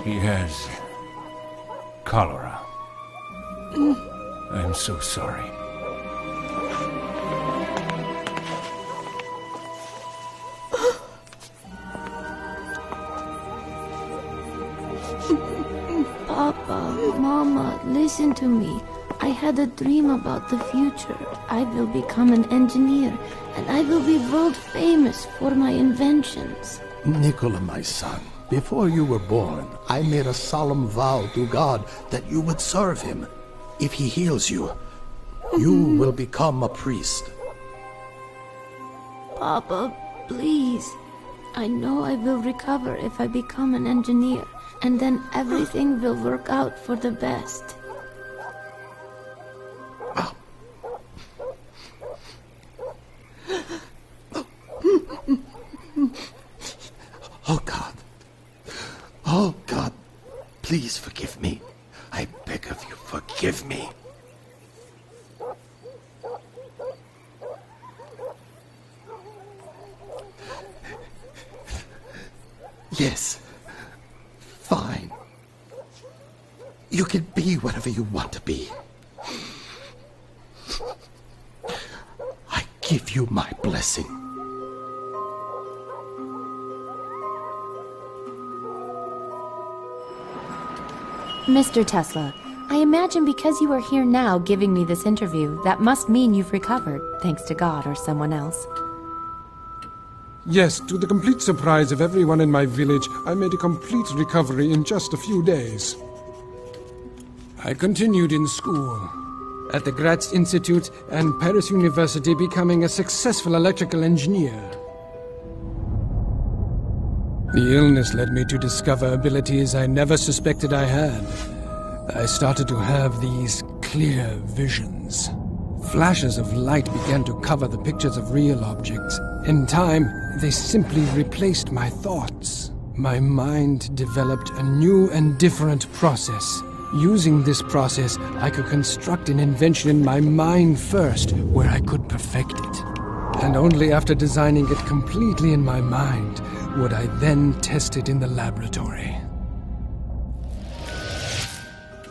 He has cholera. I'm so sorry. Papa, Mama, listen to me. I had a dream about the future. I will become an engineer, and I will be world famous for my inventions. Nikola, my son, before you were born, I made a solemn vow to God that you would serve him. If he heals you, you will become a priest. Papa, please. I know I will recover if I become an engineer, and then everything will work out for the best. Oh, God. Oh, God. Please forgive me. I beg of you, forgive me. Yes. Fine. You can be whatever you want to be. I give you my blessing. Mr. Tesla, I imagine because you are here now giving me this interview, that must mean you've recovered, thanks to God or someone else. Yes, to the complete surprise of everyone in my village, I made a complete recovery in just a few days. I continued in school, at the Graz Institute and Paris University, becoming a successful electrical engineer. The illness led me to discover abilities I never suspected I had. I started to have these clear visions. Flashes of light began to cover the pictures of real objects. In time, they simply replaced my thoughts. My mind developed a new and different process. Using this process, I could construct an invention in my mind first, where I could perfect it. And only after designing it completely in my mind would I then test it in the laboratory.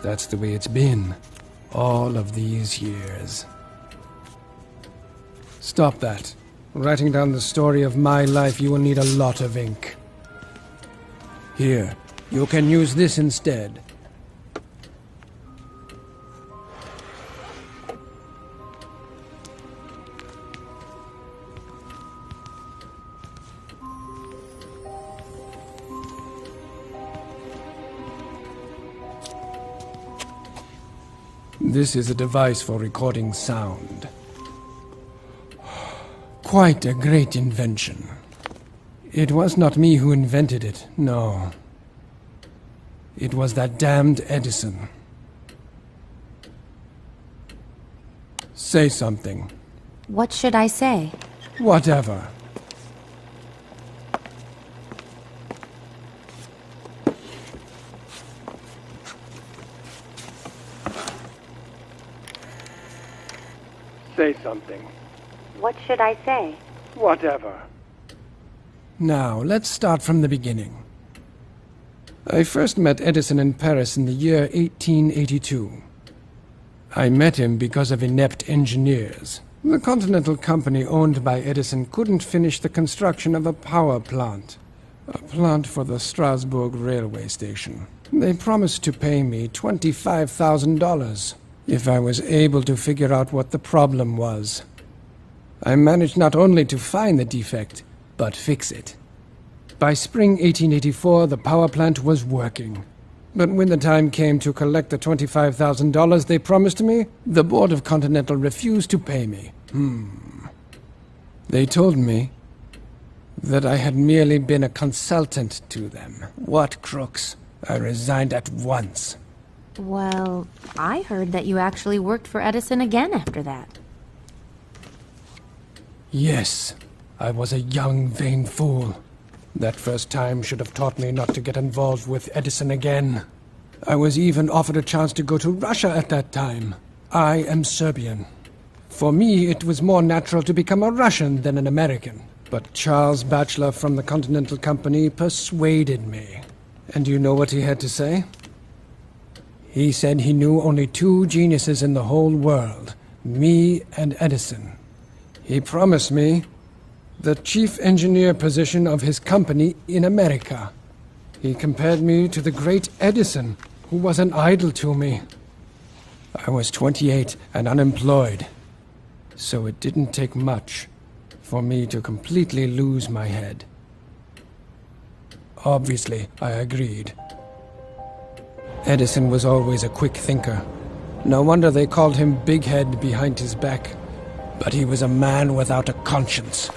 That's the way it's been, all of these years. Stop that. Writing down the story of my life, you will need a lot of ink. Here, you can use this instead. This is a device for recording sound. Quite a great invention. It was not me who invented it, no. It was that damned Edison. Say something. What should I say? Whatever. Say something. What should I say? Whatever. Now, let's start from the beginning. I first met Edison in Paris in the year 1882. I met him because of inept engineers. The Continental Company owned by Edison couldn't finish the construction of a power plant. A plant for the Strasbourg railway station. They promised to pay me $25,000 if I was able to figure out what the problem was. I managed not only to find the defect, but fix it. By spring 1884, the power plant was working. But when the time came to collect the $25,000 they promised me, the board of Continental refused to pay me. They told me that I had merely been a consultant to them. What crooks! I resigned at once. Well, I heard that you actually worked for Edison again after that. Yes, I was a young, vain fool. That first time should have taught me not to get involved with Edison again. I was even offered a chance to go to Russia at that time. I am Serbian. For me, it was more natural to become a Russian than an American. But Charles Batchelor from the Continental Company persuaded me. And you know what he had to say? He said he knew only two geniuses in the whole world, me and Edison. He promised me the chief engineer position of his company in America. He compared me to the great Edison, who was an idol to me. I was 28 and unemployed, so it didn't take much for me to completely lose my head. Obviously, I agreed. Edison was always a quick thinker. No wonder they called him Big Head behind his back. But he was a man without a conscience.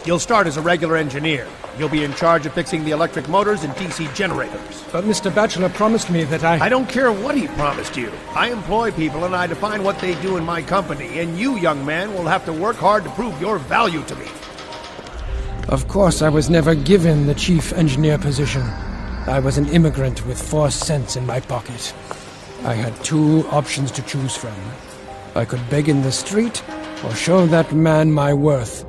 You'll start as a regular engineer. You'll be in charge of fixing the electric motors and DC generators. But Mr. Batchelor promised me that I don't care what he promised you. I employ people and I define what they do in my company, and you, young man, will have to work hard to prove your value to me. Of course, I was never given the chief engineer position. I was an immigrant with 4 cents in my pocket. I had 2 options to choose from. I could beg in the street, or show that man my worth.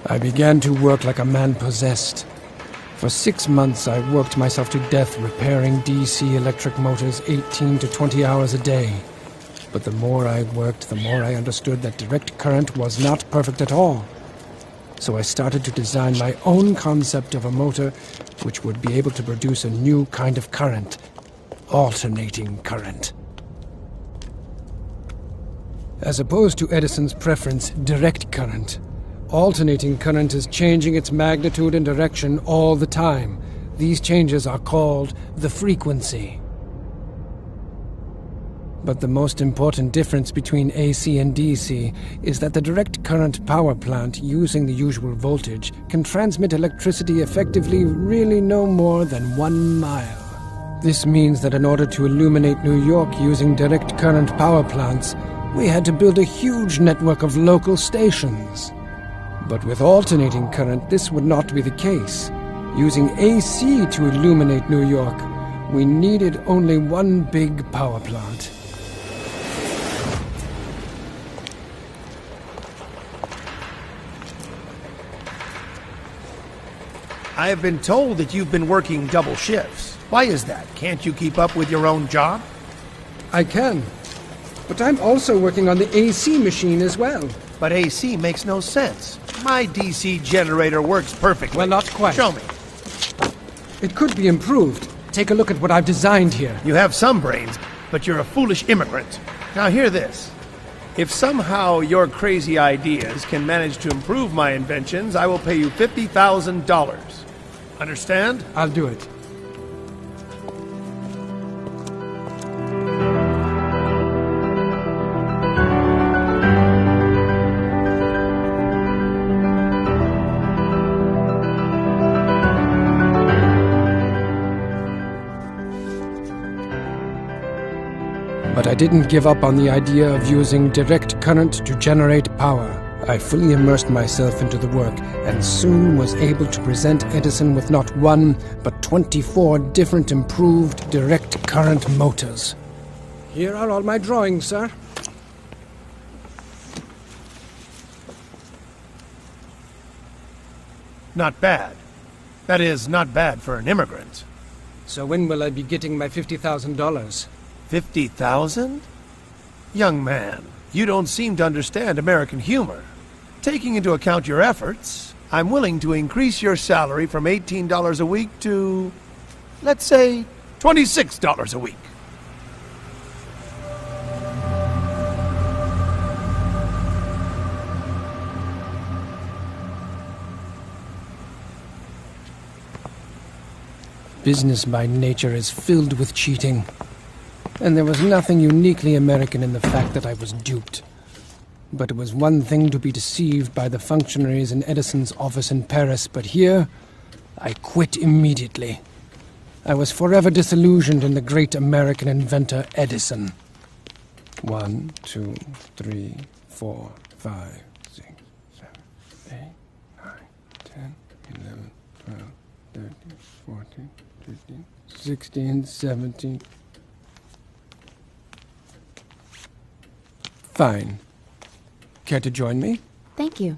I began to work like a man possessed. For 6 months I worked myself to death repairing DC electric motors 18 to 20 hours a day. But the more I worked, the more I understood that direct current was not perfect at all. So I started to design my own concept of a motor which would be able to produce a new kind of current. Alternating current. As opposed to Edison's preference, direct current, alternating current is changing its magnitude and direction all the time. These changes are called the frequency. But the most important difference between AC and DC is that the direct current power plant using the usual voltage can transmit electricity effectively really no more than 1 mile. This means that in order to illuminate New York using direct current power plants, we had to build a huge network of local stations. But with alternating current, this would not be the case. Using AC to illuminate New York, we needed only one big power plant. I have been told that you've been working double shifts. Why is that? Can't you keep up with your own job? I can. But I'm also working on the AC machine as well. But AC makes no sense. My DC generator works perfectly. Well, not quite. Show me. It could be improved. Take a look at what I've designed here. You have some brains, but you're a foolish immigrant. Now hear this. If somehow your crazy ideas can manage to improve my inventions, I will pay you $50,000. Understand? I'll do it. But I didn't give up on the idea of using direct current to generate power. I fully immersed myself into the work, and soon was able to present Edison with not 1, but 24 different improved direct current motors. Here are all my drawings, sir. Not bad. That is, not bad for an immigrant. So when will I be getting my $50,000? 50,000? Young man, you don't seem to understand American humor. Taking into account your efforts, I'm willing to increase your salary from $18 a week to, let's say, $26 a week. Business by nature is filled with cheating. And there was nothing uniquely American in the fact that I was duped. But it was one thing to be deceived by the functionaries in Edison's office in Paris, but here, I quit immediately. I was forever disillusioned in the great American inventor Edison. 1, 2, 3, 4, 5, 6, 7, 8, 9, 10, 11, 12, 13, 14, 15, 16, 17... Fine. Care to join me? Thank you.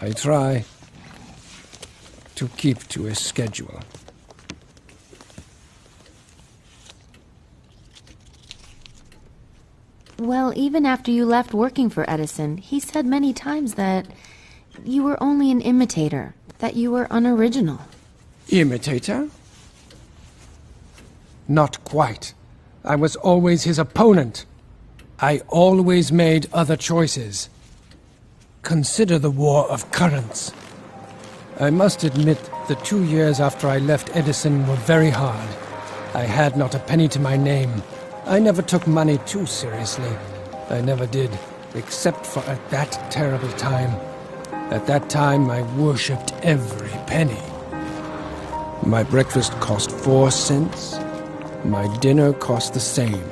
I try to keep to a schedule. Well, even after you left working for Edison, he said many times that you were only an imitator, that you were unoriginal. Imitator? Not quite. I was always his opponent. I always made other choices. Consider the war of currents. I must admit the 2 years after I left Edison were very hard. I had not a penny to my name. I never took money too seriously. I never did, except for at that terrible time. At that time, I worshipped every penny. My breakfast cost 4 cents. My dinner cost the same.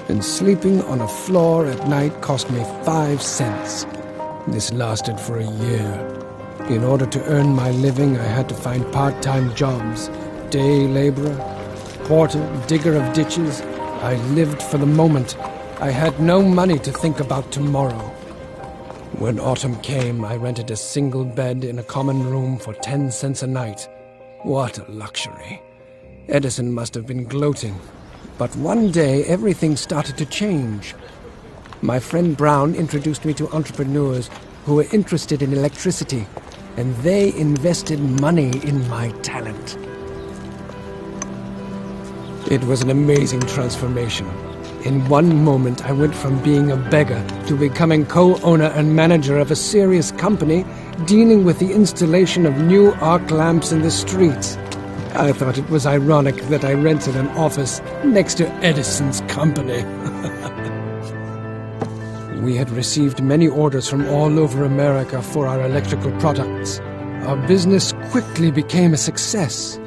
And sleeping on a floor at night cost me 5 cents. This lasted for a year. In order to earn my living, I had to find part-time jobs. Day laborer, porter, digger of ditches. I lived for the moment. I had no money to think about tomorrow. When autumn came, I rented a single bed in a common room for 10 cents a night. What a luxury. Edison must have been gloating. But one day, everything started to change. My friend Brown introduced me to entrepreneurs who were interested in electricity, and they invested money in my talent. It was an amazing transformation. In one moment, I went from being a beggar to becoming co-owner and manager of a serious company dealing with the installation of new arc lamps in the streets. I thought it was ironic that I rented an office next to Edison's company. We had received many orders from all over America for our electrical products. Our business quickly became a success.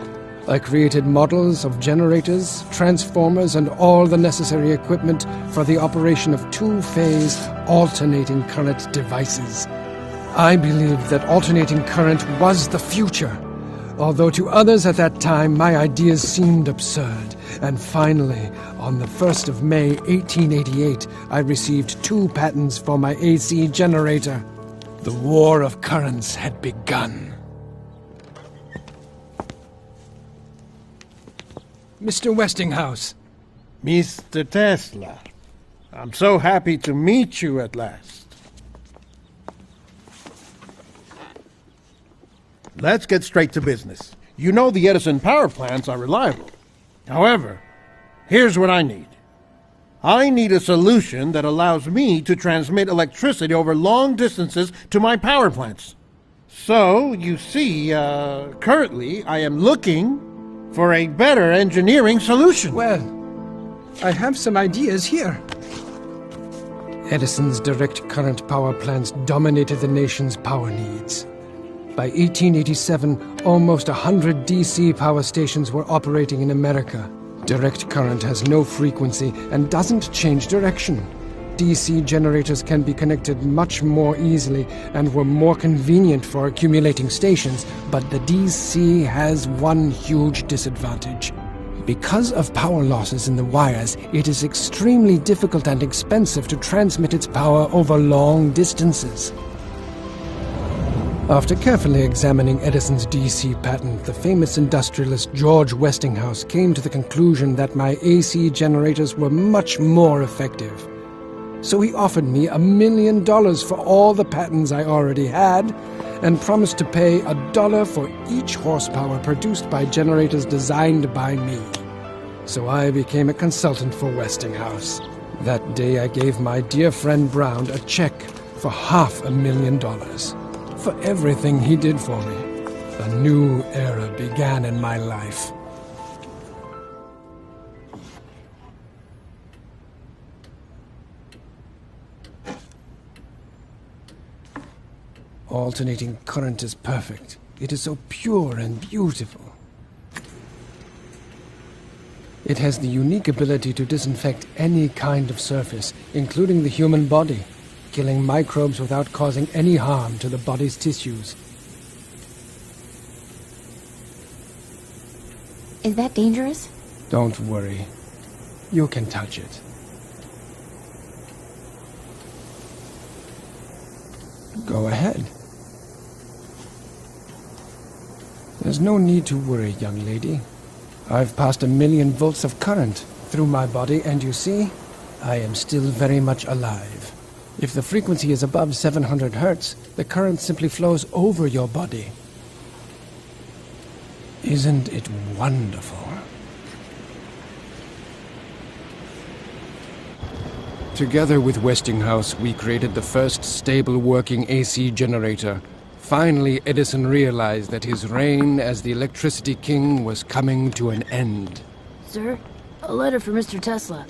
I created models of generators, transformers, and all the necessary equipment for the operation of two-phase alternating current devices. I believed that alternating current was the future, although to others at that time my ideas seemed absurd. And finally, on the 1st of May 1888, I received 2 patents for my AC generator. The war of currents had begun. Mr. Westinghouse. Mr. Tesla, I'm so happy to meet you at last. Let's get straight to business. You know the Edison power plants are reliable. However, here's what I need. I need a solution that allows me to transmit electricity over long distances to my power plants. So, you see, currently I am looking for a better engineering solution. Well, I have some ideas here. Edison's direct current power plants dominated the nation's power needs. By 1887, almost 100 DC power stations were operating in America. Direct current has no frequency and doesn't change direction. DC generators can be connected much more easily and were more convenient for accumulating stations, but the DC has one huge disadvantage. Because of power losses in the wires, it is extremely difficult and expensive to transmit its power over long distances. After carefully examining Edison's DC patent, the famous industrialist George Westinghouse came to the conclusion that my AC generators were much more effective. So he offered me $1 million for all the patents I already had, and promised to pay $1 for each horsepower produced by generators designed by me. So I became a consultant for Westinghouse. That day I gave my dear friend Brown a check for $500,000. For everything he did for me. A new era began in my life. Alternating current is perfect. It is so pure and beautiful. It has the unique ability to disinfect any kind of surface, including the human body, killing microbes without causing any harm to the body's tissues. Is that dangerous? Don't worry. You can touch it. Go ahead. There's no need to worry, young lady. I've passed 1,000,000 volts of current through my body, and you see, I am still very much alive. If the frequency is above 700 hertz, the current simply flows over your body. Isn't it wonderful? Together with Westinghouse, we created the first stable working AC generator. Finally, Edison realized that his reign as the electricity king was coming to an end. Sir, a letter for Mr. Tesla.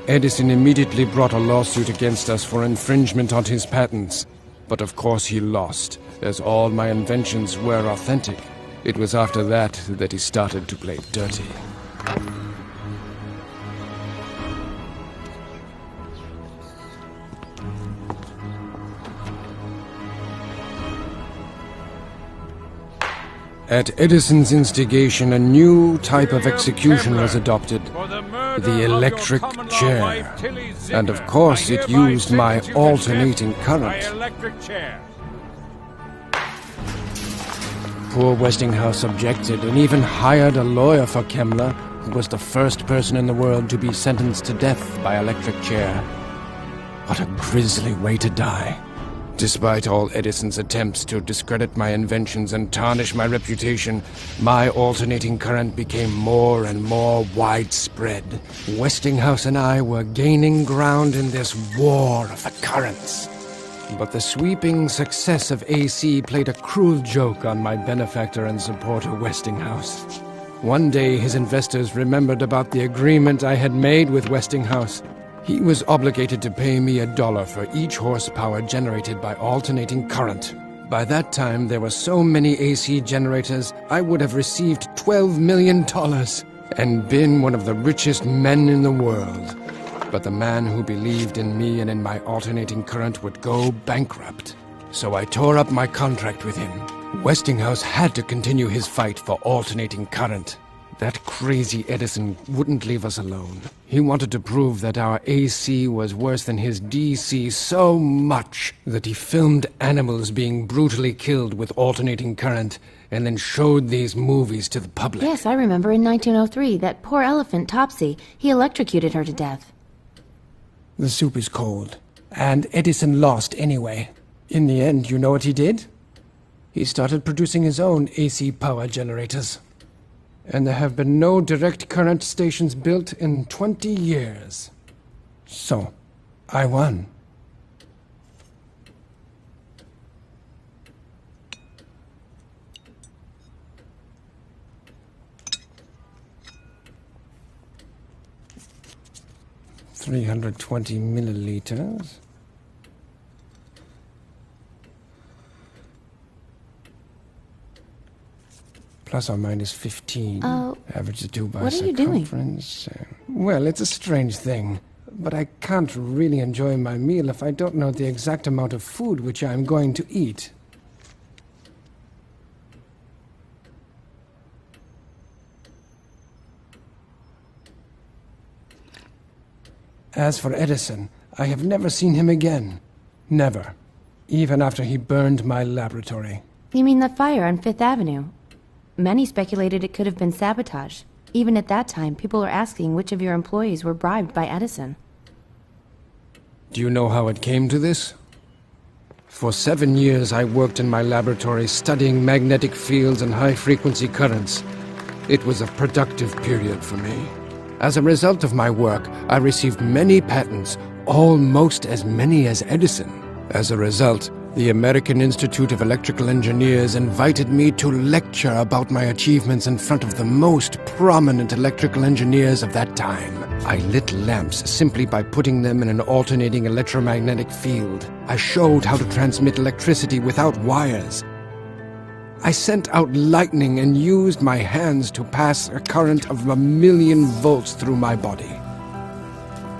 Edison immediately brought a lawsuit against us for infringement on his patents. But of course he lost, as all my inventions were authentic. It was after that he started to play dirty. At Edison's instigation, a new type of execution was adopted, the electric chair. And of course it used my alternating current. Poor Westinghouse objected and even hired a lawyer for Kemmler, who was the first person in the world to be sentenced to death by electric chair. What a grisly way to die. Despite all Edison's attempts to discredit my inventions and tarnish my reputation, my alternating current became more and more widespread. Westinghouse and I were gaining ground in this war of the currents. But the sweeping success of AC played a cruel joke on my benefactor and supporter Westinghouse. One day his investors remembered about the agreement I had made with Westinghouse. He was obligated to pay me $1 for each horsepower generated by alternating current. By that time, there were so many AC generators, I would have received $12 million and been one of the richest men in the world. But the man who believed in me and in my alternating current would go bankrupt. So I tore up my contract with him. Westinghouse had to continue his fight for alternating current. That crazy Edison wouldn't leave us alone. He wanted to prove that our AC was worse than his DC so much that he filmed animals being brutally killed with alternating current and then showed these movies to the public. Yes, I remember in 1903, that poor elephant, Topsy, he electrocuted her to death. The soup is cold, and Edison lost anyway. In the end, you know what he did? He started producing his own AC power generators. And there have been no direct current stations built in 20 years. So, I won. $320 milliliters. Plus or minus 15. Average the two by what are you doing? circumference. Well, it's a strange thing. But I can't really enjoy my meal if I don't know the exact amount of food which I'm going to eat. As for Edison, I have never seen him again. Never. Even after he burned my laboratory. You mean the fire on Fifth Avenue? Many speculated it could have been sabotage. Even at that time, people were asking which of your employees were bribed by Edison. Do you know how it came to this? For 7 years, I worked in my laboratory studying magnetic fields and high-frequency currents. It was a productive period for me. As a result of my work, I received many patents, almost as many as Edison. As a result, the American Institute of Electrical Engineers invited me to lecture about my achievements in front of the most prominent electrical engineers of that time. I lit lamps simply by putting them in an alternating electromagnetic field. I showed how to transmit electricity without wires. I sent out lightning and used my hands to pass a current of 1,000,000 volts through my body.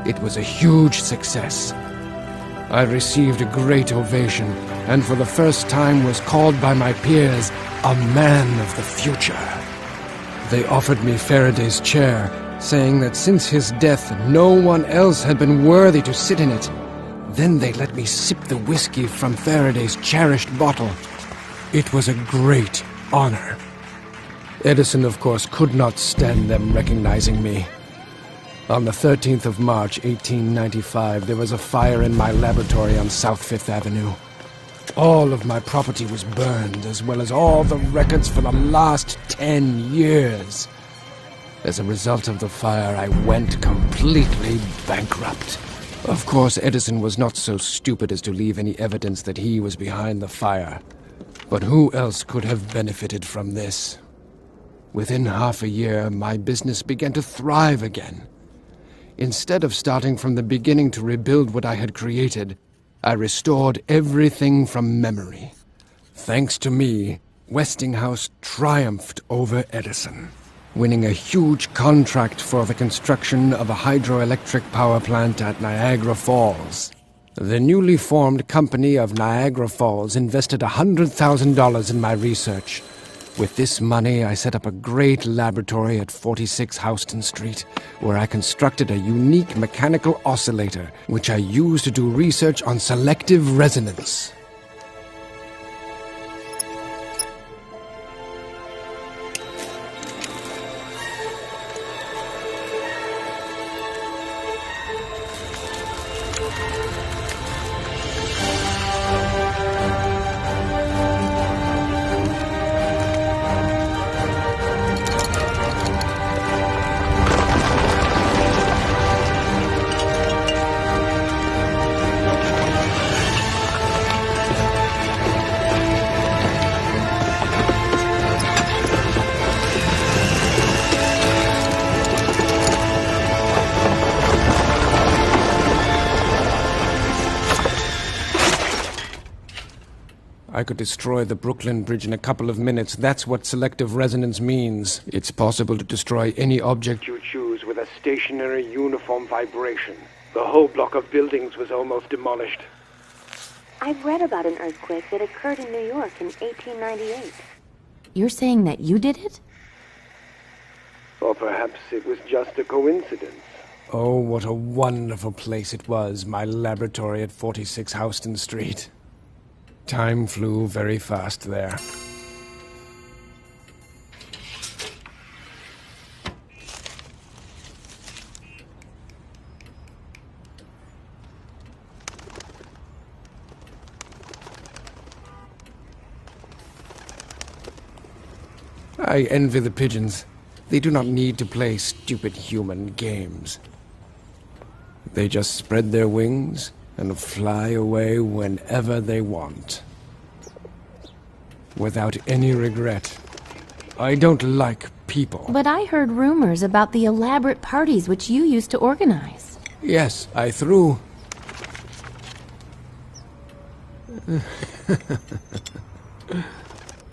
It was a huge success. I received a great ovation, and for the first time was called by my peers a man of the future. They offered me Faraday's chair, saying that since his death, no one else had been worthy to sit in it. Then they let me sip the whiskey from Faraday's cherished bottle. It was a great honor. Edison, of course, could not stand them recognizing me. On the 13th of March, 1895, there was a fire in my laboratory on South Fifth Avenue. All of my property was burned, as well as all the records for the last 10 years. As a result of the fire, I went completely bankrupt. Of course, Edison was not so stupid as to leave any evidence that he was behind the fire. But who else could have benefited from this? Within half a year, my business began to thrive again. Instead of starting from the beginning to rebuild what I had created, I restored everything from memory. Thanks to me, Westinghouse triumphed over Edison, winning a huge contract for the construction of a hydroelectric power plant at Niagara Falls. The newly formed company of Niagara Falls invested $100,000 in my research. With this money, I set up a great laboratory at 46 Houston Street, where I constructed a unique mechanical oscillator, which I used to do research on selective resonance. I could destroy the Brooklyn Bridge in a couple of minutes. That's what selective resonance means. It's possible to destroy any object You choose with a stationary uniform vibration. The whole block of buildings was almost demolished. I've read about an earthquake that occurred in New York in 1898. You're saying that you did it? Or perhaps it was just a coincidence. Oh, what a wonderful place it was, my laboratory at 46 Houston Street. Time flew very fast there. I envy the pigeons. They do not need to play stupid human games. They just spread their wings and fly away whenever they want. Without any regret. I don't like people. But I heard rumors about the elaborate parties which you used to organize. Yes, I threw...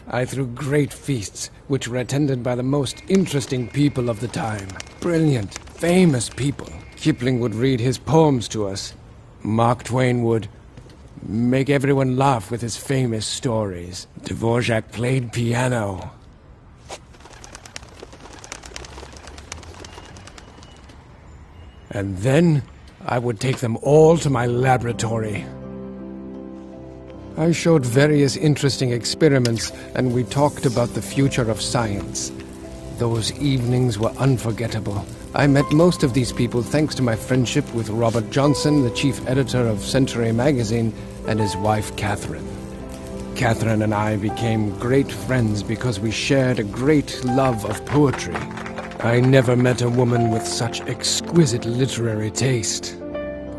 I threw great feasts, which were attended by the most interesting people of the time. Brilliant, famous people. Kipling would read his poems to us. Mark Twain would make everyone laugh with his famous stories. Dvorak played piano. And then I would take them all to my laboratory. I showed various interesting experiments, and we talked about the future of science. Those evenings were unforgettable. I met most of these people thanks to my friendship with Robert Johnson, the chief editor of Century magazine, and his wife, Catherine. Catherine and I became great friends because we shared a great love of poetry. I never met a woman with such exquisite literary taste.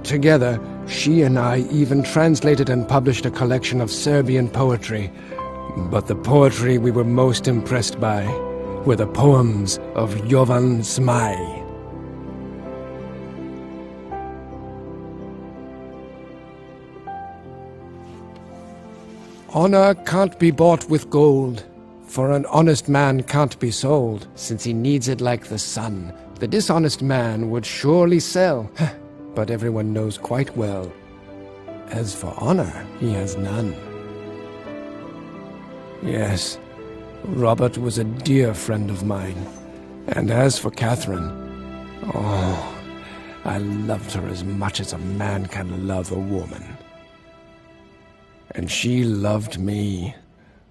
Together, she and I even translated and published a collection of Serbian poetry. But the poetry we were most impressed by were the poems of Jovan Zmaj. Honor can't be bought with gold, for an honest man can't be sold, since he needs it like the sun. The dishonest man would surely sell, but everyone knows quite well. As for honor, he has none. Yes, Robert was a dear friend of mine. And as for Catherine, oh, I loved her as much as a man can love a woman. And she loved me,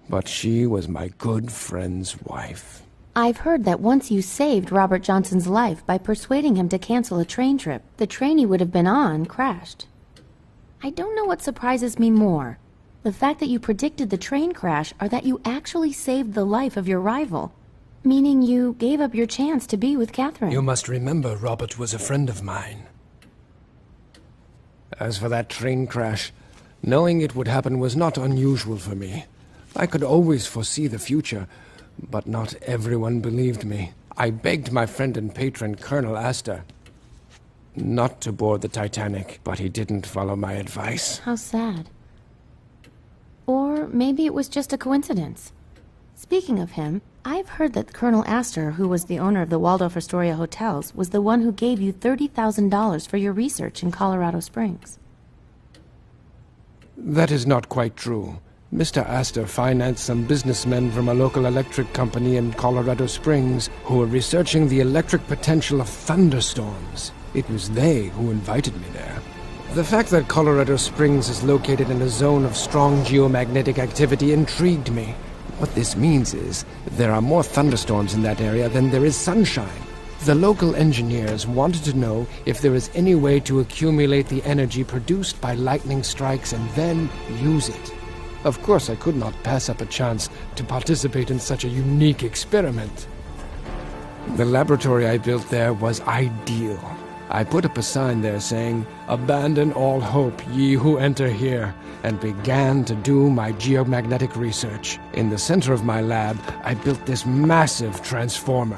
but she was my good friend's wife. I've heard that once you saved Robert Johnson's life by persuading him to cancel a train trip, the train he would have been on crashed. I don't know what surprises me more, the fact that you predicted the train crash or that you actually saved the life of your rival, meaning you gave up your chance to be with Catherine. You must remember Robert was a friend of mine. As for that train crash, knowing it would happen was not unusual for me. I could always foresee the future, but not everyone believed me. I begged my friend and patron, Colonel Astor, not to board the Titanic, but he didn't follow my advice. How sad. Or maybe it was just a coincidence. Speaking of him, I've heard that Colonel Astor, who was the owner of the Waldorf Astoria hotels, was the one who gave you $30,000 for your research in Colorado Springs. That is not quite true. Mr. Astor financed some businessmen from a local electric company in Colorado Springs who were researching the electric potential of thunderstorms. It was they who invited me there. The fact that Colorado Springs is located in a zone of strong geomagnetic activity intrigued me. What this means is there are more thunderstorms in that area than there is sunshine. The local engineers wanted to know if there is any way to accumulate the energy produced by lightning strikes and then use it. Of course, I could not pass up a chance to participate in such a unique experiment. The laboratory I built there was ideal. I put up a sign there saying, "Abandon all hope, ye who enter here," and began to do my geomagnetic research. In the center of my lab, I built this massive transformer.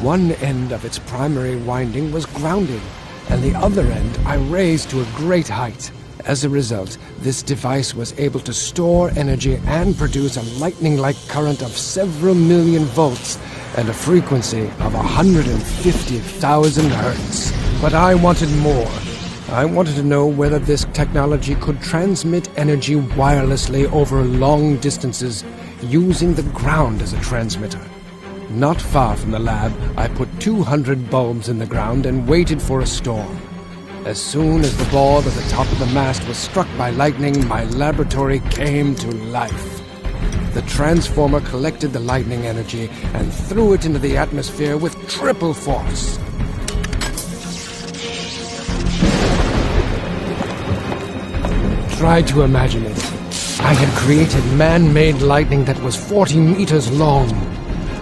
One end of its primary winding was grounded, and the other end I raised to a great height. As a result, this device was able to store energy and produce a lightning-like current of several million volts and a frequency of 150,000 hertz. But I wanted more. I wanted to know whether this technology could transmit energy wirelessly over long distances using the ground as a transmitter. Not far from the lab, I put 200 bulbs in the ground and waited for a storm. As soon as the ball at the top of the mast was struck by lightning, my laboratory came to life. The transformer collected the lightning energy and threw it into the atmosphere with triple force. Try to imagine it. I had created man-made lightning that was 40 meters long.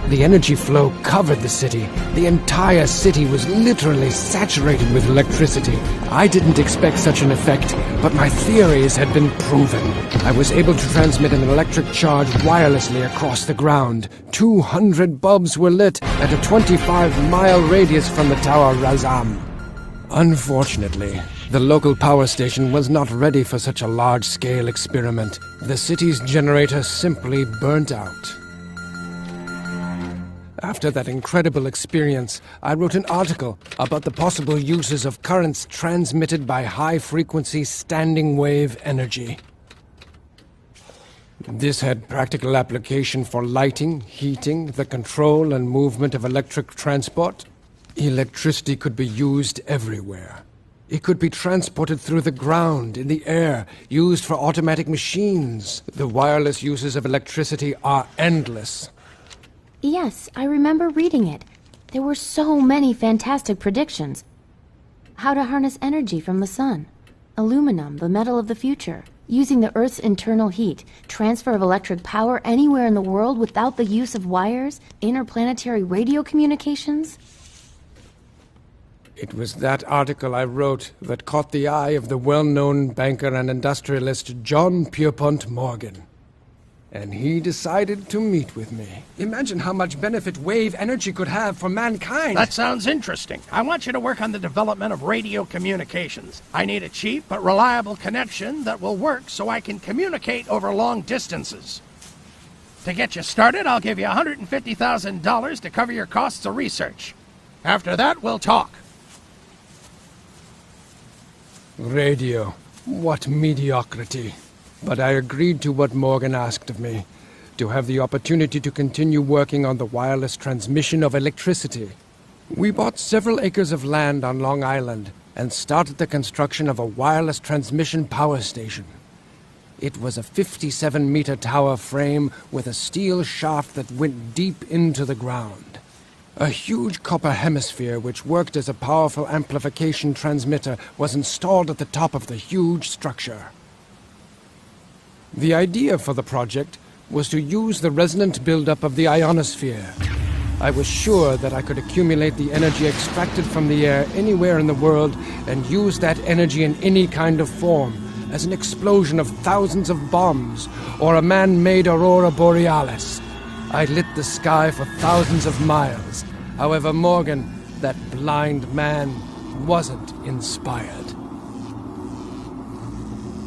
The energy flow covered the city. The entire city was literally saturated with electricity. I didn't expect such an effect, but my theories had been proven. I was able to transmit an electric charge wirelessly across the ground. 200 bulbs were lit at a 25-mile radius from the Tower Razam. Unfortunately, the local power station was not ready for such a large-scale experiment. The city's generator simply burnt out. After that incredible experience, I wrote an article about the possible uses of currents transmitted by high-frequency standing wave energy. This had practical application for lighting, heating, the control and movement of electric transport. Electricity could be used everywhere. It could be transported through the ground, in the air, used for automatic machines. The wireless uses of electricity are endless. Yes, I remember reading it. There were so many fantastic predictions. How to harness energy from the sun. Aluminum, the metal of the future. Using the Earth's internal heat. Transfer of electric power anywhere in the world without the use of wires. Interplanetary radio communications. It was that article I wrote that caught the eye of the well-known banker and industrialist John Pierpont Morgan. And he decided to meet with me. Imagine how much benefit wave energy could have for mankind. That sounds interesting. I want you to work on the development of radio communications. I need a cheap but reliable connection that will work so I can communicate over long distances. To get you started, I'll give you $150,000 to cover your costs of research. After that, we'll talk. Radio. What mediocrity. But I agreed to what Morgan asked of me. to have the opportunity to continue working on the wireless transmission of electricity. We bought several acres of land on Long Island and started the construction of a wireless transmission power station. It was a 57-meter tower frame with a steel shaft that went deep into the ground. A huge copper hemisphere which worked as a powerful amplification transmitter was installed at the top of the huge structure. The idea for the project was to use the resonant buildup of the ionosphere. I was sure that I could accumulate the energy extracted from the air anywhere in the world and use that energy in any kind of form, as an explosion of thousands of bombs or a man-made aurora borealis. I lit the sky for thousands of miles. However, Morgan, that blind man, wasn't inspired.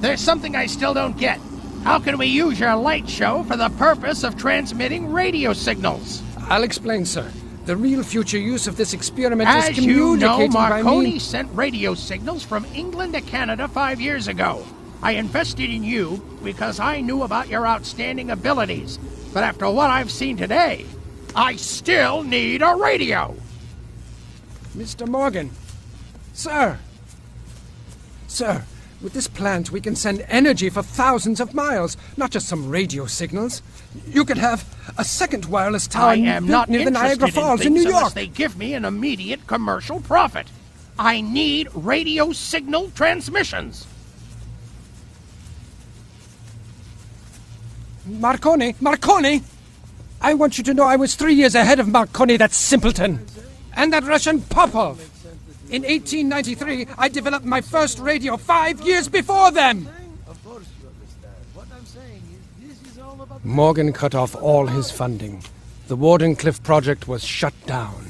There's something I still don't get. How can we use your light show for the purpose of transmitting radio signals? I'll explain, sir. The real future use of this experiment is As you know, communicating by Marconi me. sent radio signals from England to Canada 5 years ago. I invested in you because I knew about your outstanding abilities. But after what I've seen today, I still need a radio. Mr. Morgan. Sir. Sir, with this plant we can send energy for thousands of miles, not just some radio signals. You could have a second wireless tower I am not near the Niagara interested Falls in in New things York. unless they give me an immediate commercial profit. I need radio signal transmissions. Marconi! I want you to know I was 3 years ahead of Marconi, that simpleton. And that Russian Popov. In 1893, I developed my first radio 5 years before them. Morgan cut off all his funding. The Wardenclyffe project was shut down.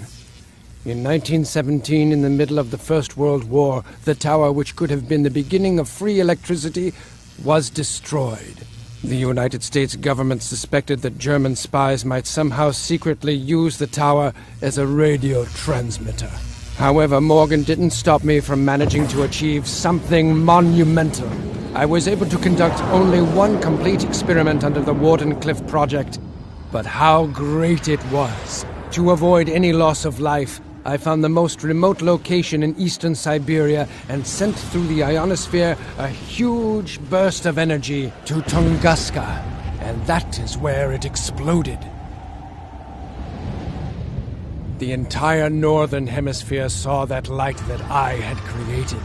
In 1917, in the middle of the First World War, the tower, which could have been the beginning of free electricity, was destroyed. The United States government suspected that German spies might somehow secretly use the tower as a radio transmitter. However, Morgan didn't stop me from managing to achieve something monumental. I was able to conduct only one complete experiment under the Wardenclyffe project, but how great it was! To avoid any loss of life, I found the most remote location in eastern Siberia and sent through the ionosphere a huge burst of energy to Tunguska, and that is where it exploded. The entire northern hemisphere saw that light that I had created.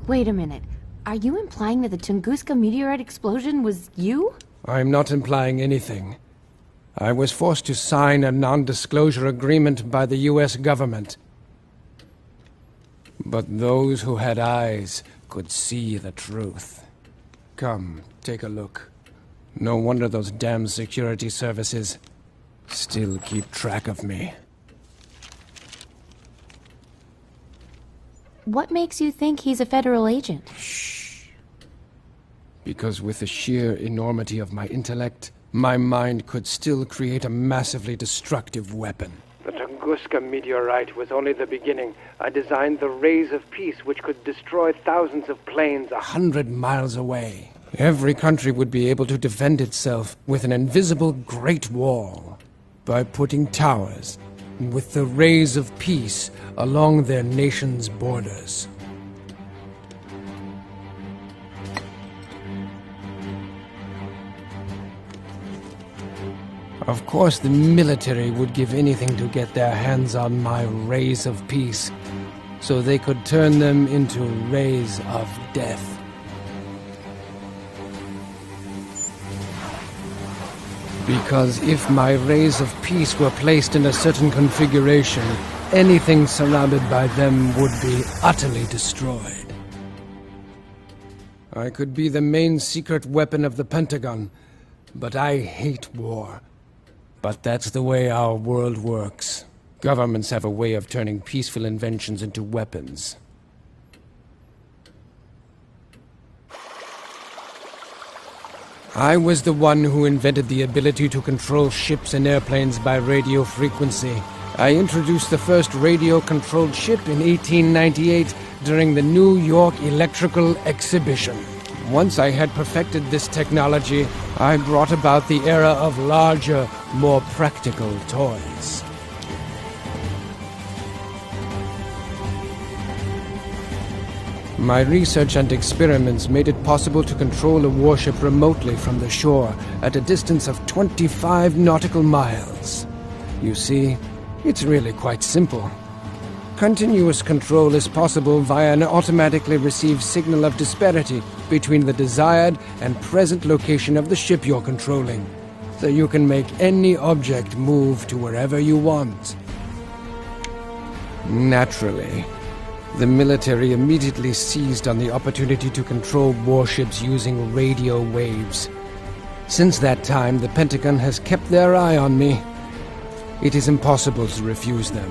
Wait a minute. Are you implying that the Tunguska meteorite explosion was you? I'm not implying anything. I was forced to sign a non-disclosure agreement by the U.S. government. But those who had eyes could see the truth. Come, take a look. No wonder those damn security services still keep track of me. What makes you think he's a federal agent? Shh. Because with the sheer enormity of my intellect, my mind could still create a massively destructive weapon. The Tunguska meteorite was only the beginning. I designed the rays of peace which could destroy thousands of planes 100 miles away. Every country would be able to defend itself with an invisible Great Wall by putting towers with the rays of peace along their nation's borders. Of course, the military would give anything to get their hands on my rays of peace, so they could turn them into rays of death. Because if my rays of peace were placed in a certain configuration, anything surrounded by them would be utterly destroyed. I could be the main secret weapon of the Pentagon, but I hate war. But that's the way our world works. Governments have a way of turning peaceful inventions into weapons. I was the one who invented the ability to control ships and airplanes by radio frequency. I introduced the first radio-controlled ship in 1898 during the New York Electrical Exhibition. Once I had perfected this technology, I brought about the era of larger, more practical toys. My research and experiments made it possible to control a warship remotely from the shore at a distance of 25 nautical miles. You see, it's really quite simple. Continuous control is possible via an automatically received signal of disparity between the desired and present location of the ship you're controlling, so you can make any object move to wherever you want. Naturally, the military immediately seized on the opportunity to control warships using radio waves. Since that time, the Pentagon has kept their eye on me. It is impossible to refuse them.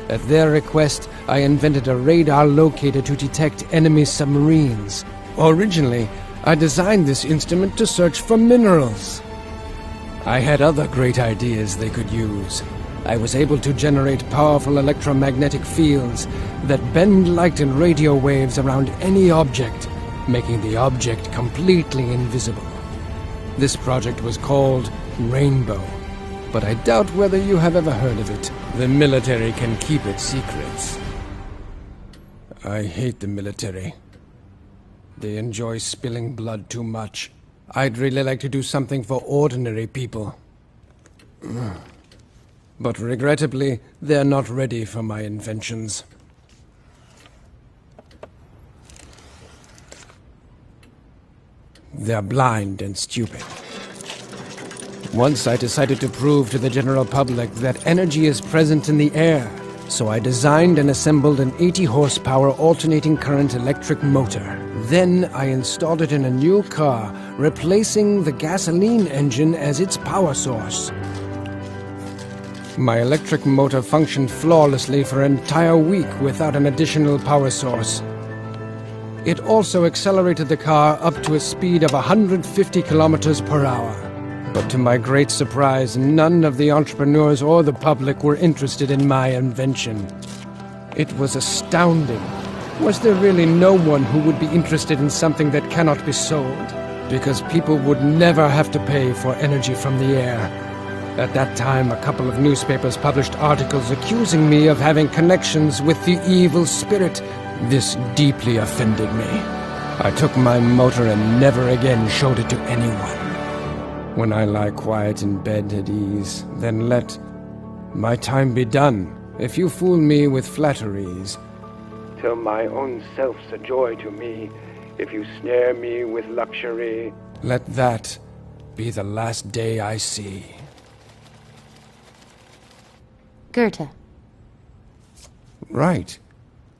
At their request, I invented a radar locator to detect enemy submarines. Originally, I designed this instrument to search for minerals. I had other great ideas they could use. I was able to generate powerful electromagnetic fields that bend light and radio waves around any object, making the object completely invisible. This project was called Rainbow, but I doubt whether you have ever heard of it. The military can keep its secrets. I hate the military. They enjoy spilling blood too much. I'd really like to do something for ordinary people. But regrettably, they're not ready for my inventions. They're blind and stupid. Once I decided to prove to the general public that energy is present in the air, so I designed and assembled an 80-horsepower alternating current electric motor. Then I installed it in a new car, replacing the gasoline engine as its power source. My electric motor functioned flawlessly for an entire week without an additional power source. It also accelerated the car up to a speed of 150 kilometers per hour. But to my great surprise, none of the entrepreneurs or the public were interested in my invention. It was astounding. Was there really no one who would be interested in something that cannot be sold? Because people would never have to pay for energy from the air. At that time, a couple of newspapers published articles accusing me of having connections with the evil spirit. This deeply offended me. I took my motor and never again showed it to anyone. When I lie quiet in bed at ease, then let my time be done, if you fool me with flatteries. Till my own self's a joy to me, if you snare me with luxury. Let that be the last day I see. Goethe. Right.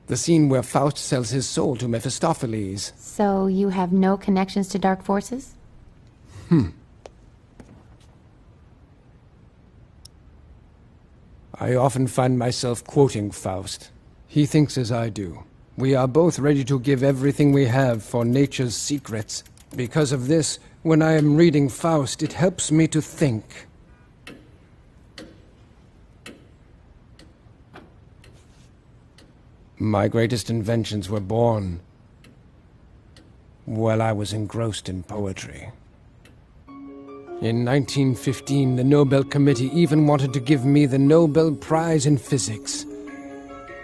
The scene where Faust sells his soul to Mephistopheles. So you have no connections to dark forces? I often find myself quoting Faust. He thinks as I do. We are both ready to give everything we have for nature's secrets. Because of this, when I am reading Faust, it helps me to think. My greatest inventions were born while I was engrossed in poetry. In 1915, the Nobel Committee even wanted to give me the Nobel Prize in Physics,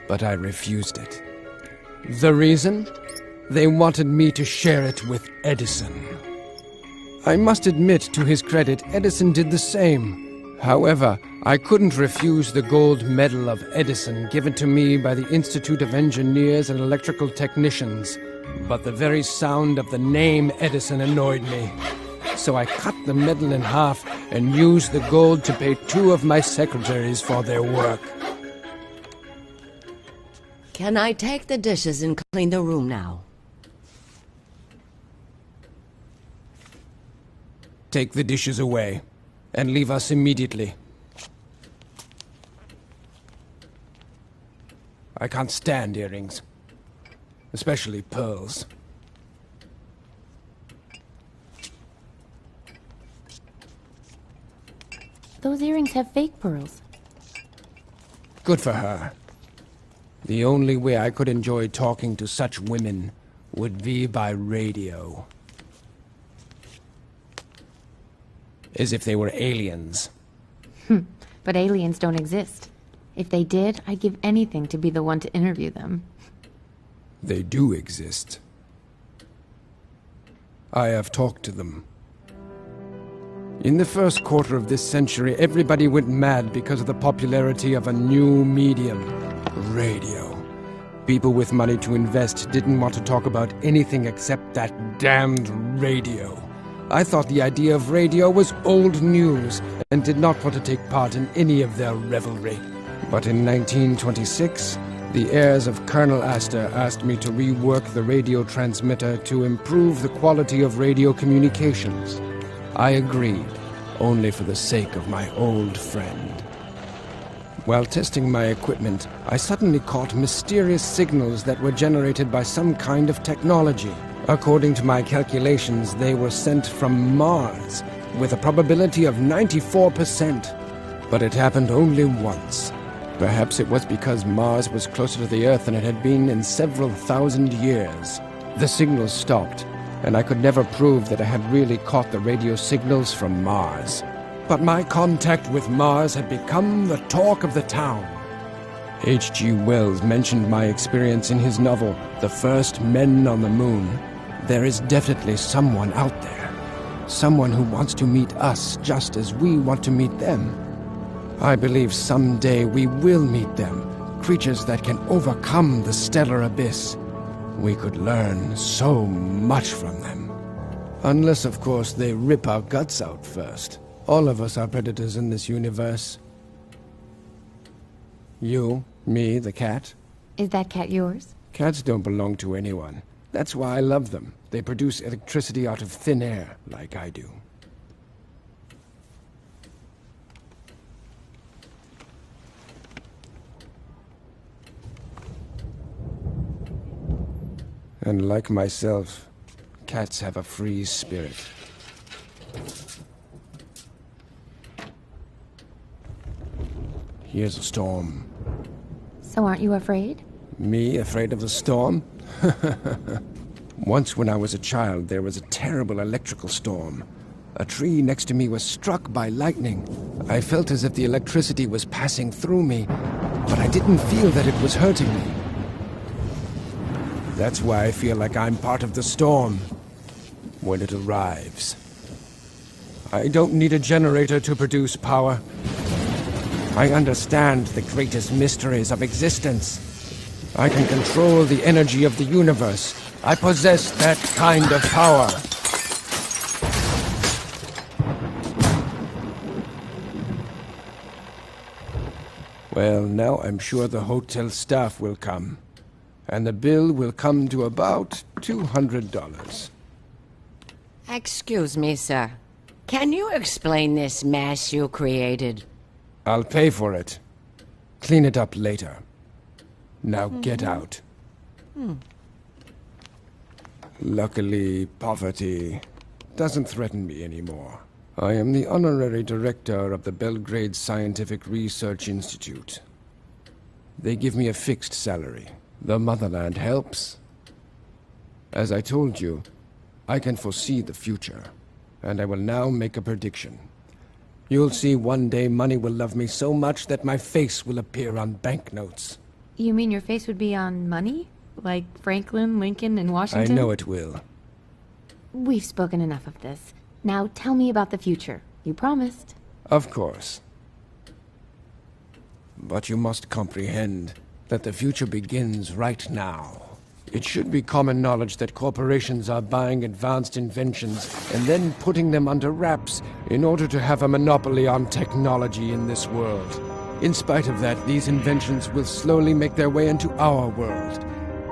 but I refused it. The reason? They wanted me to share it with Edison. I must admit, to his credit, Edison did the same. However, I couldn't refuse the gold medal of Edison given to me by the Institute of Engineers and Electrical Technicians. But the very sound of the name Edison annoyed me. So I cut the medal in half and used the gold to pay 2 of my secretaries for their work. Can I take the dishes and clean the room now? Take the dishes away, and leave us immediately. I can't stand earrings, especially pearls. Those earrings have fake pearls. Good for her. The only way I could enjoy talking to such women would be by radio. as if they were aliens. But aliens don't exist. If they did, I'd give anything to be the one to interview them. They do exist. I have talked to them. In the first quarter of this century, everybody went mad because of the popularity of a new medium, radio. People with money to invest didn't want to talk about anything except that damned radio. I thought the idea of radio was old news and did not want to take part in any of their revelry. But in 1926, the heirs of Colonel Astor asked me to rework the radio transmitter to improve the quality of radio communications. I agreed, only for the sake of my old friend. While testing my equipment, I suddenly caught mysterious signals that were generated by some kind of technology. According to my calculations, they were sent from Mars, with a probability of 94%. But it happened only once. Perhaps it was because Mars was closer to the Earth than it had been in several thousand years. The signals stopped, and I could never prove that I had really caught the radio signals from Mars. But my contact with Mars had become the talk of the town. H.G. Wells mentioned my experience in his novel, The First Men on the Moon. There is definitely someone out there. Someone who wants to meet us just as we want to meet them. I believe someday we will meet them, creatures that can overcome the stellar abyss. We could learn so much from them. Unless, of course, they rip our guts out first. All of us are predators in this universe. You, me, the cat. Is that cat yours? Cats don't belong to anyone. That's why I love them. They produce electricity out of thin air, like I do. And like myself, cats have a free spirit. Here's a storm. So aren't you afraid? Me afraid of the storm? Once when I was a child, there was a terrible electrical storm. A tree next to me was struck by lightning. I felt as if the electricity was passing through me, but I didn't feel that it was hurting me. That's why I feel like I'm part of the storm when it arrives. I don't need a generator to produce power. I understand the greatest mysteries of existence. I can control the energy of the universe. I possess that kind of power. Well, now I'm sure the hotel staff will come. And the bill will come to about $200. Excuse me, sir. Can you explain this mess you created? I'll pay for it. Clean it up later. Now get out. Luckily, poverty doesn't threaten me anymore. I am the honorary director of the Belgrade Scientific Research Institute. They give me a fixed salary. The motherland helps. As I told you, I can foresee the future, and I will now make a prediction. You'll see one day money will love me so much that my face will appear on banknotes. You mean your face would be on money? Like Franklin, Lincoln, and Washington? I know it will. We've spoken enough of this. Now tell me about the future. You promised. Of course. But you must comprehend that the future begins right now. It should be common knowledge that corporations are buying advanced inventions and then putting them under wraps in order to have a monopoly on technology in this world. In spite of that, these inventions will slowly make their way into our world.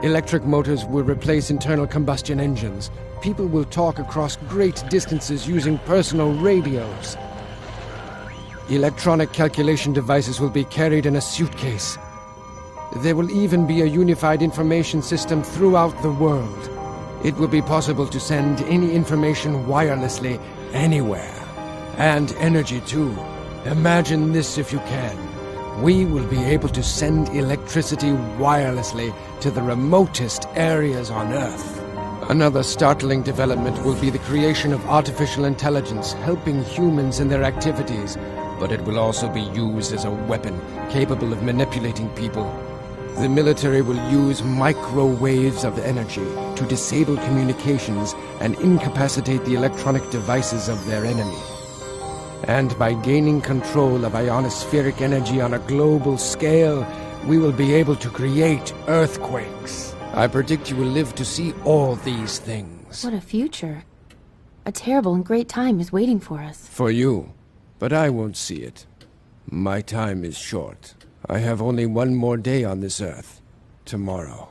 Electric motors will replace internal combustion engines. People will talk across great distances using personal radios. Electronic calculation devices will be carried in a suitcase. There will even be a unified information system throughout the world. It will be possible to send any information wirelessly anywhere. And energy too. Imagine this if you can. We will be able to send electricity wirelessly to the remotest areas on Earth. Another startling development will be the creation of artificial intelligence helping humans in their activities, but it will also be used as a weapon capable of manipulating people. The military will use microwaves of energy to disable communications and incapacitate the electronic devices of their enemy. And by gaining control of ionospheric energy on a global scale, we will be able to create earthquakes. I predict you will live to see all these things. What a future. A terrible and great time is waiting for us. For you, but I won't see it. My time is short. I have only one more day on this earth. Tomorrow.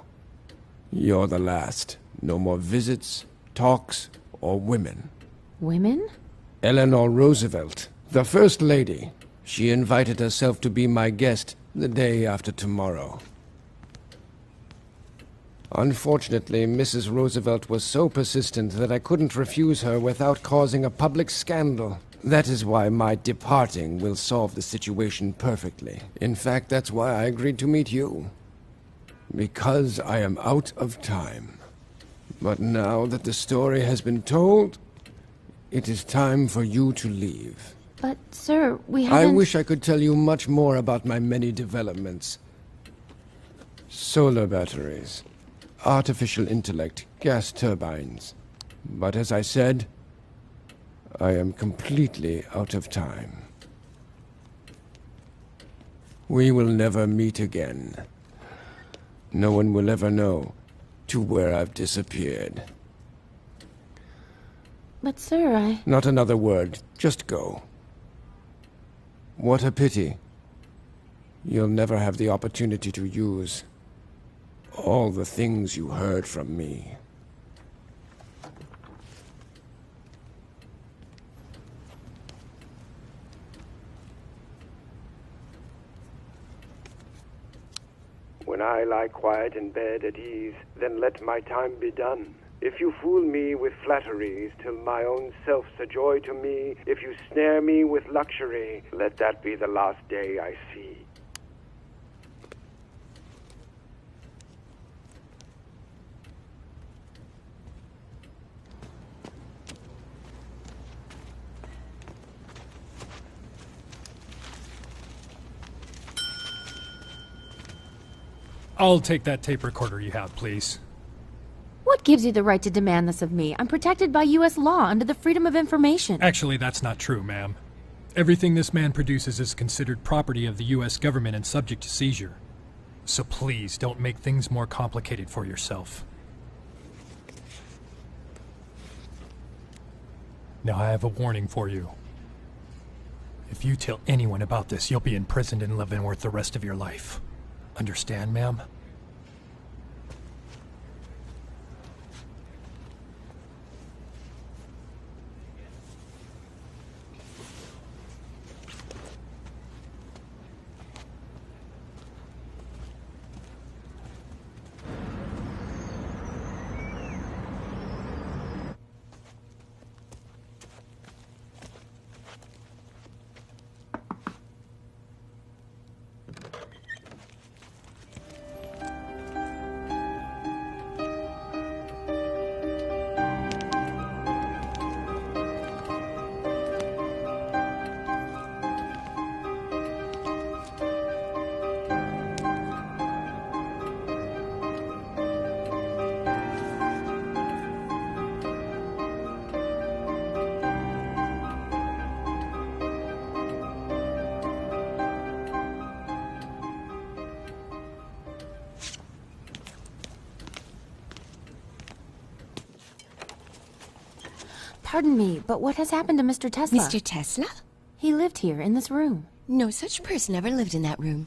You're the last. No more visits, talks, or women. Women? Eleanor Roosevelt, the First Lady. She invited herself to be my guest the day after tomorrow. Unfortunately, Mrs. Roosevelt was so persistent that I couldn't refuse her without causing a public scandal. That is why my departing will solve the situation perfectly. In fact, that's why I agreed to meet you. Because I am out of time. But now that the story has been told, it is time for you to leave. But, sir, we haven't... I wish I could tell you much more about my many developments. Solar batteries, artificial intellect, gas turbines. But as I said, I am completely out of time. We will never meet again. No one will ever know to where I've disappeared. But, sir, Not another word. Just go. What a pity. You'll never have the opportunity to use all the things you heard from me. When I lie quiet in bed at ease, then let my time be done. If you fool me with flatteries, till my own self's a joy to me, if you snare me with luxury, let that be the last day I see. I'll take that tape recorder you have, please. What gives you the right to demand this of me? I'm protected by U.S. law under the Freedom of Information. Actually, that's not true, ma'am. Everything this man produces is considered property of the U.S. government and subject to seizure. So please, don't make things more complicated for yourself. Now I have a warning for you. If you tell anyone about this, you'll be imprisoned in Leavenworth the rest of your life. Understand, ma'am? Pardon me, but what has happened to Mr. Tesla? Mr. Tesla? He lived here, in this room. No such person ever lived in that room.